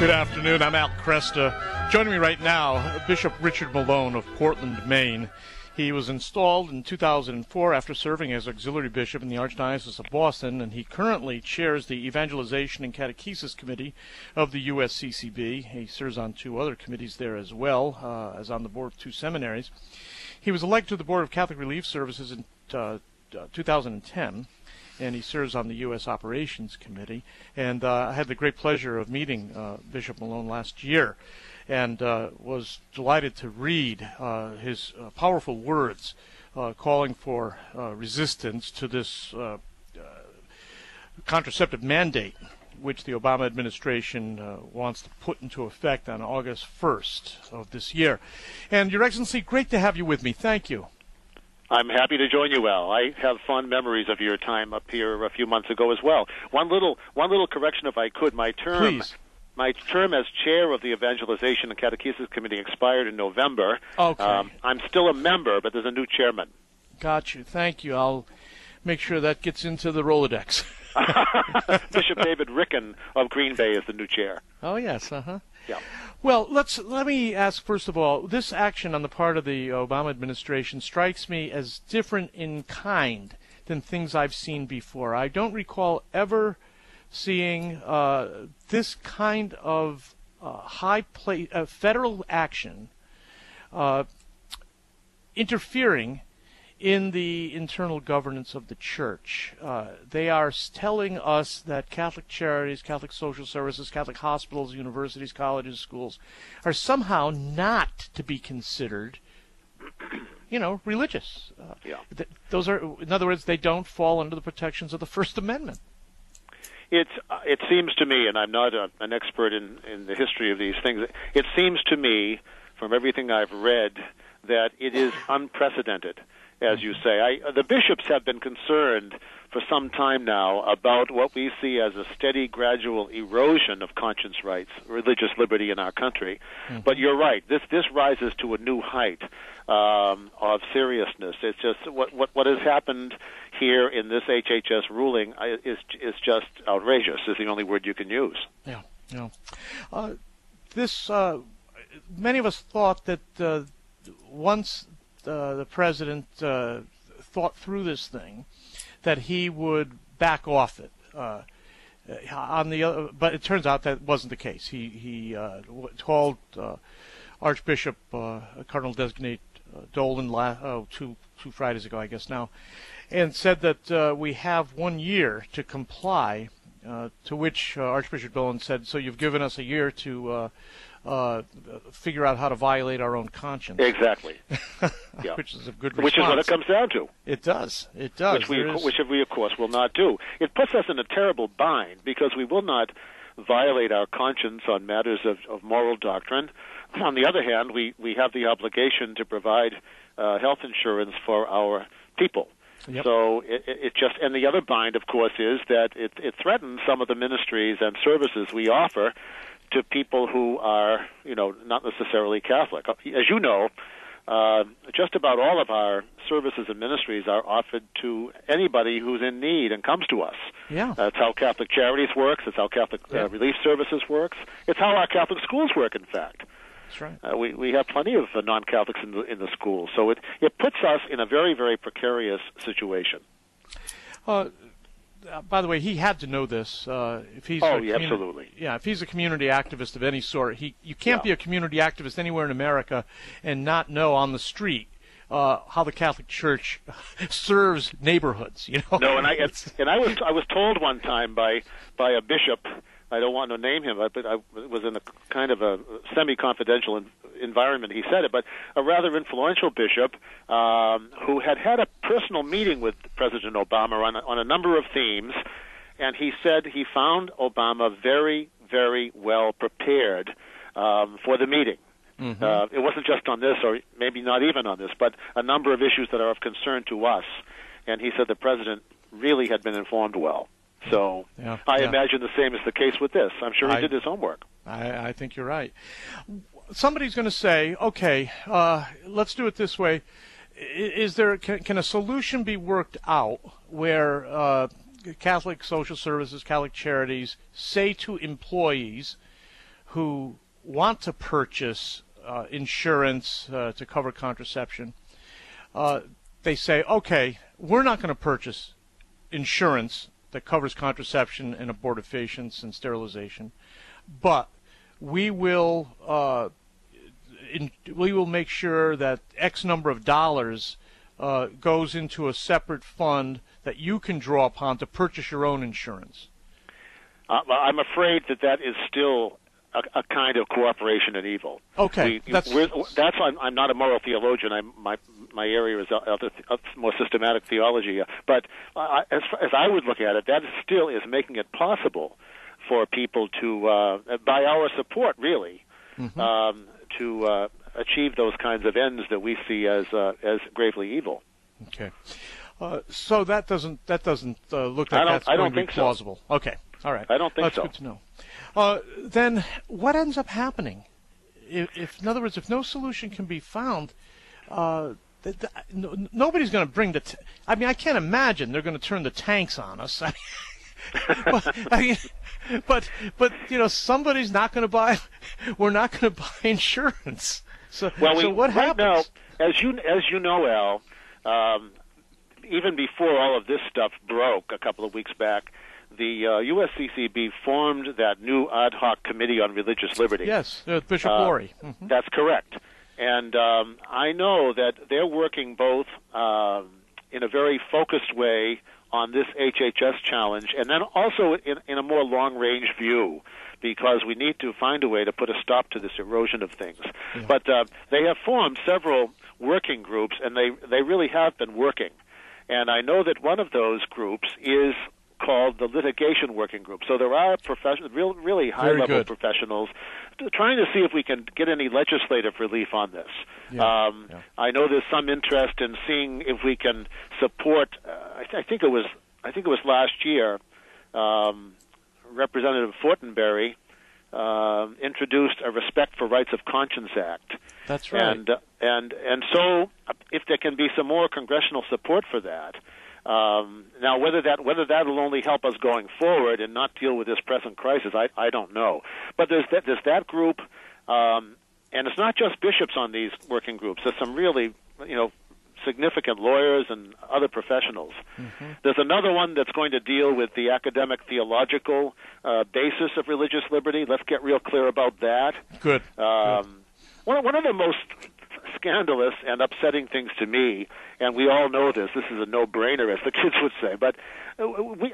Good afternoon. I'm Al Cresta. Joining me right now, Bishop Richard Malone of Portland, Maine. He was installed in 2004 after serving as auxiliary bishop in the Archdiocese of Boston, and he currently chairs the Evangelization and Catechesis Committee of the USCCB. He serves on two other committees there as well, as on the board of two seminaries. He was elected to the Board of Catholic Relief Services in 2010. And he serves on the U.S. Operations Committee. And I had the great pleasure of meeting Bishop Malone last year and was delighted to read his powerful words calling for resistance to this contraceptive mandate, which the Obama administration wants to put into effect on August 1st of this year. And, Your Excellency, great to have you with me. Thank you. I'm happy to join you, Al. I have fond memories of your time up here a few months ago as well. One little correction, if I could. My term as chair of the Evangelization and Catechesis Committee expired in November. Okay. I'm still a member, but there's a new chairman. Got you. Thank you. I'll make sure that gets into the Rolodex. Bishop David Ricken of Green Bay is the new chair. Oh, yes. Uh-huh. Yeah. Well, let me ask, first of all, this action on the part of the Obama administration strikes me as different in kind than things I've seen before. I don't recall ever seeing this kind of federal action interfering in the internal governance of the church. They are telling us that Catholic charities, Catholic social services, Catholic hospitals, universities, colleges, schools are somehow not to be considered, religious. Those are, in other words, they don't fall under the protections of the First Amendment. It seems to me, and I'm not an expert in the history of these things, it seems to me, from everything I've read, that it is unprecedented. As you say, the bishops have been concerned for some time now about what we see as a steady, gradual erosion of conscience rights, religious liberty in our country. Mm-hmm. But you're right; this rises to a new height of seriousness. It's just what has happened here in this HHS ruling is just outrageous. Is the only word you can use. Yeah. Many of us thought that once the president thought through this thing, that he would back off it. But it turns out that wasn't the case. He told Archbishop Cardinal Designate Dolan two Fridays ago, I guess now, and said that we have 1 year to comply. To which Archbishop Dolan said, "So you've given us a year to figure out how to violate our own conscience." Exactly. Yeah. Which is a good response. Which is what it comes down to. It does. Which we, of course, will not do. It puts us in a terrible bind because we will not violate our conscience on matters of moral doctrine. On the other hand, we have the obligation to provide health insurance for our people. Yep. So it just, and the other bind, of course, is that it threatens some of the ministries and services we offer to people who are, not necessarily Catholic. As you know, just about all of our services and ministries are offered to anybody who's in need and comes to us. Yeah. That's how Catholic Charities works. It's how Catholic Relief Services works. It's how our Catholic schools work, in fact. That's right. We have plenty of non-Catholics in the schools. So it puts us in a very, very precarious situation. By the way, he had to know this. If he's absolutely. Yeah, if he's a community activist of any sort, you can't be a community activist anywhere in America and not know on the street how the Catholic Church serves neighborhoods. No, and I was told one time by a bishop. I don't want to name him, but I was in a kind of a semi-confidential environment. He said it, but a rather influential bishop who had a personal meeting with President Obama on a number of themes, and he said he found Obama very, very well prepared for the meeting. Mm-hmm. It wasn't just on this, or maybe not even on this, but a number of issues that are of concern to us. And he said the president really had been informed well. So I imagine the same is the case with this. I'm sure he did his homework. I think you're right. Somebody's going to say, okay, let's do it this way. Can a solution be worked out where Catholic social services, Catholic charities say to employees who want to purchase insurance to cover contraception, they say, okay, we're not going to purchase insurance that covers contraception and abortifacients and sterilization, but we will make sure that X number of dollars goes into a separate fund that you can draw upon to purchase your own insurance. I'm afraid that is still a kind of cooperation in evil. Okay, I'm not a moral theologian. My area is more systematic theology. But as I would look at it, that still is making it possible for people to, by our support, really, to achieve those kinds of ends that we see as gravely evil. Okay, so that doesn't look like that's going to be plausible. So. Okay, all right. I don't think so. That's good to know. Then what ends up happening? If, in other words, if no solution can be found, nobody's going to bring the. I mean, I can't imagine they're going to turn the tanks on us. But somebody's not going to buy. We're not going to buy insurance. So what happens? Now, as you know, Al, even before all of this stuff broke a couple of weeks back, the USCCB formed that new ad hoc committee on religious liberty. Yes, Bishop Laurie. Mm-hmm. That's correct. And I know that they're working both in a very focused way on this HHS challenge, and then also in a more long-range view, because we need to find a way to put a stop to this erosion of things. Yeah. But they have formed several working groups, and they really have been working. And I know that one of those groups is called the litigation working group. So there are really high-level professionals trying to see if we can get any legislative relief on this. Yeah. I know there's some interest in seeing if we can support. I think it was last year. Representative Fortenberry introduced a Respect for Rights of Conscience Act. That's right. And so if there can be some more congressional support for that. Now, whether that will only help us going forward and not deal with this present crisis, I don't know. But there's that group, and it's not just bishops on these working groups. There's some really, significant lawyers and other professionals. Mm-hmm. There's another one that's going to deal with the academic theological basis of religious liberty. Let's get real clear about that. Good. One of the most scandalous and upsetting things to me, and we all know this is a no-brainer, as the kids would say, but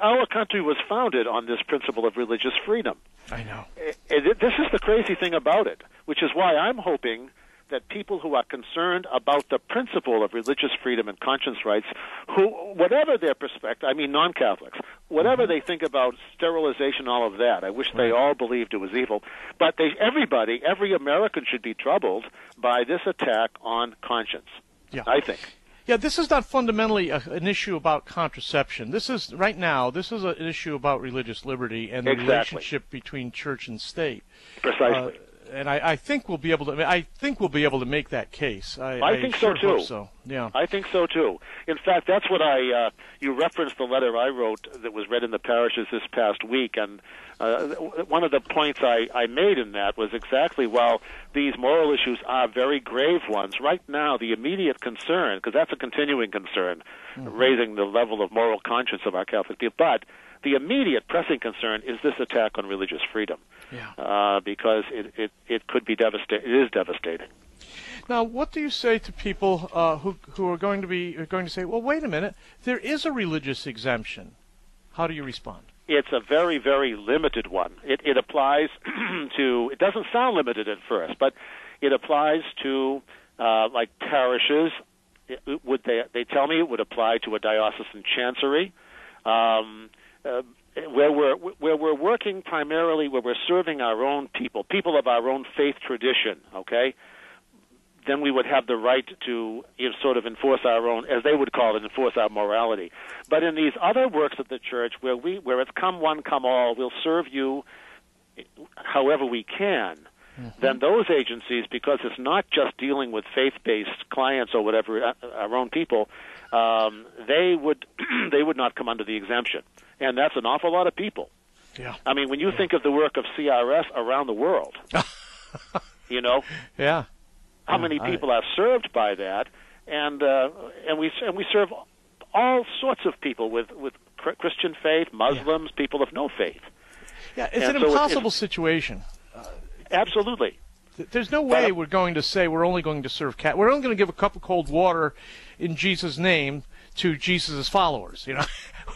our country was founded on this principle of religious freedom. I know. This is the crazy thing about it, which is why I'm hoping that people who are concerned about the principle of religious freedom and conscience rights, who, whatever their perspective, I mean non-Catholics, whatever they think about sterilization, all of that, I wish they all believed it was evil, but every American should be troubled by this attack on conscience, I think. Yeah, this is not fundamentally an issue about contraception. This is, right now, an issue about religious liberty and the relationship between church and state. Precisely. And I think we'll be able to. I think we'll be able to make that case. I think sure so too. Hope so. Yeah, I think so too. In fact, that's what you referenced the letter I wrote that was read in the parishes this past week, and one of the points I made in that was exactly, while these moral issues are very grave ones, right now the immediate concern, because that's a continuing concern, raising the level of moral conscience of our Catholic people, but the immediate pressing concern is this attack on religious freedom, because it could be devastating. It is devastating. Now, what do you say to people who are going to say, well, wait a minute, there is a religious exemption? How do you respond? It's a very, very limited one. It applies to. It doesn't sound limited at first, but it applies to like parishes. They tell me it would apply to a diocesan chancery. Where we're working primarily, where we're serving our own people of our own faith tradition, okay, then we would have the right to sort of enforce our own, as they would call it, enforce our morality. But in these other works of the church, where it's come one, come all, we'll serve you however we can, then those agencies, because it's not just dealing with faith-based clients or whatever, our own people, they would not come under the exemption. And that's an awful lot of people. Yeah. I mean, when you think of the work of CRS around the world, you know, yeah, how many people are served by that, and we serve all sorts of people with Christian faith, Muslims, people of no faith. Yeah, it's an impossible situation. Absolutely. There's no way we're going to say we're only going to serve cat. We're only going to give a cup of cold water in Jesus' name to Jesus' followers. You know.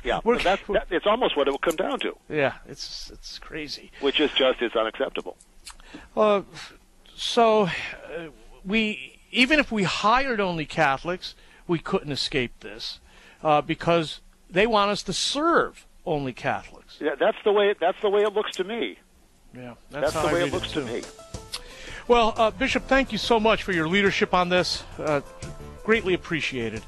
Yeah, it's almost what it will come down to. Yeah, it's crazy. Which is just as unacceptable. So even if we hired only Catholics, we couldn't escape this because they want us to serve only Catholics. Yeah, that's the way it looks to me. Yeah, that's the way it looks to me. Well, Bishop, thank you so much for your leadership on this. Greatly appreciated.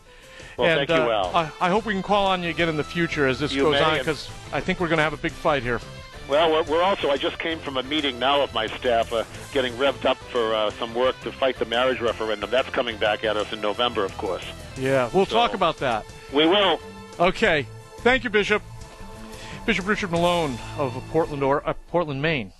Well, and, thank you, Al. I hope we can call on you again in the future as this goes on, because I think we're going to have a big fight here. Well, we're also, I just came from a meeting now of my staff getting revved up for some work to fight the marriage referendum. That's coming back at us in November, of course. Yeah, we'll talk about that. We will. Okay. Thank you, Bishop. Bishop Richard Malone of Portland, Maine.